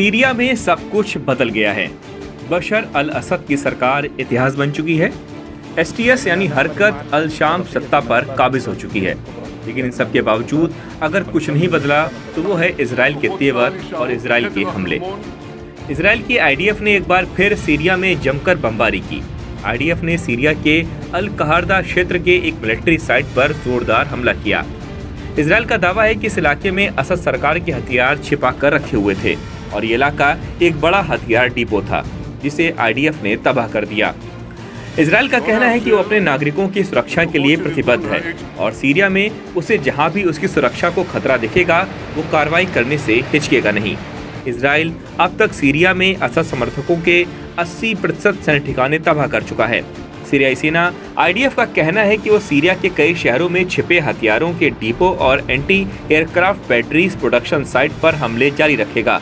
Syria में सब कुछ बदल गया है। बशर अल असद की सरकार इतिहास बन चुकी है। एसटीएस यानी हरकत अल शाम सत्ता पर काबिज हो चुकी है। लेकिन इन सब के बावजूद अगर कुछ नहीं बदला तो वो है इजराइल के तेवर और इजराइल के हमले। इजराइल की आईडीएफ ने एक बार फिर सीरिया में जमकर बमबारी की। आईडीएफ ने सीरिया के अल कहरदा क्षेत्र के एक मिलिट्री साइट पर जोरदार हमला किया। इजराइल का दावा है कि इस इलाके में असद सरकार के हथियार छिपा कर रखे हुए थे और ये इलाका एक बड़ा हथियार डिपो था जिसे आईडीएफ ने तबाह कर दिया। इजराइल का कहना है कि वो अपने नागरिकों की सुरक्षा के लिए प्रतिबद्ध है और सीरिया में उसे जहां भी उसकी सुरक्षा को खतरा दिखेगा वो कार्रवाई करने से हिचकेगा नहीं। इजराइल अब तक सीरिया में असद समर्थकों के 80% सैन्य ठिकाने तबाह कर चुका है। सीरियाई सेना आईडीएफ का कहना है कि वो सीरिया के कई शहरों में छिपे हथियारों के डिपो और anti aircraft batteries production site पर हमले जारी रखेगा।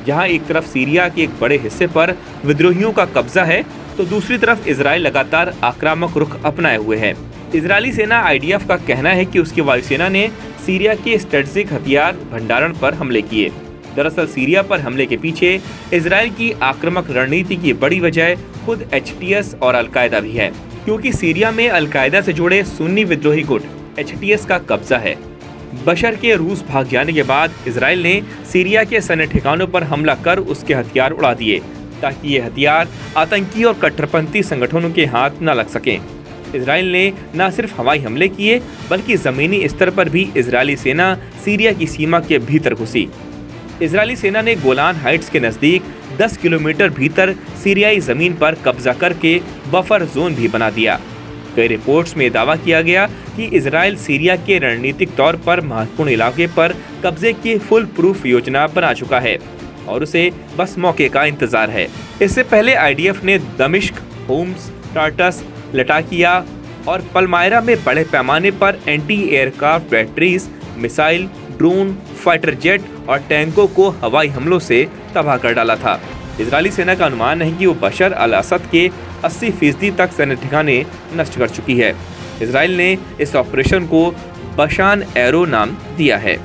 जहां एक तरफ सीरिया के एक बड़े हिस्से पर विद्रोहियों का कब्जा है तो दूसरी तरफ इजराइल लगातार आक्रामक रुख अपनाए हुए है। इजरायली सेना आईडीएफ का कहना है कि उसकी वायुसेना ने सीरिया के स्ट्रेटेजिक हथियार भंडारण पर हमले किए। दरअसल सीरिया पर हमले के पीछे इजराइल की आक्रामक रणनीति की बड़ी वजह खुद एचटीएस और अलकायदा भी है, क्योंकि सीरिया में अलकायदा से जुड़े सुन्नी विद्रोही गुट एचटीएस का कब्जा है। बशर के रूस भाग जाने के बाद इजराइल ने सीरिया के सैन्य ठिकानों पर हमला कर उसके हथियार उड़ा दिए ताकि ये हथियार आतंकी और कट्टरपंथी संगठनों के हाथ न लग सकें। इजराइल ने न सिर्फ हवाई हमले किए बल्कि जमीनी स्तर पर भी इजरायली सेना सीरिया की सीमा के भीतर घुसी। इजरायली सेना ने गोलान हाइट्स के नज़दीक 10 किलोमीटर भीतर सीरियाई ज़मीन पर कब्जा करके बफर जोन भी बना दिया। कई रिपोर्ट्स में दावा किया गया कि इजराइल सीरिया के रणनीतिक तौर पर महत्वपूर्ण इलाके पर कब्जे की फुल प्रूफ योजना बना चुका है और उसे बस मौके का इंतजार है। इससे पहले आईडीएफ ने दमिश्क, होम्स, टार्टस, लटाकिया और पलमायरा में बड़े पैमाने पर anti aircraft batteries, missile, drone, fighter jet और टैंकों को हवाई हमलों से तबाह कर डाला था। इजरायली सेना का अनुमान है कि वो बशर अल असद के 80% तक सैन्य ठिकाने नष्ट कर चुकी है। इजराइल ने इस ऑपरेशन को बशान एरो नाम दिया है।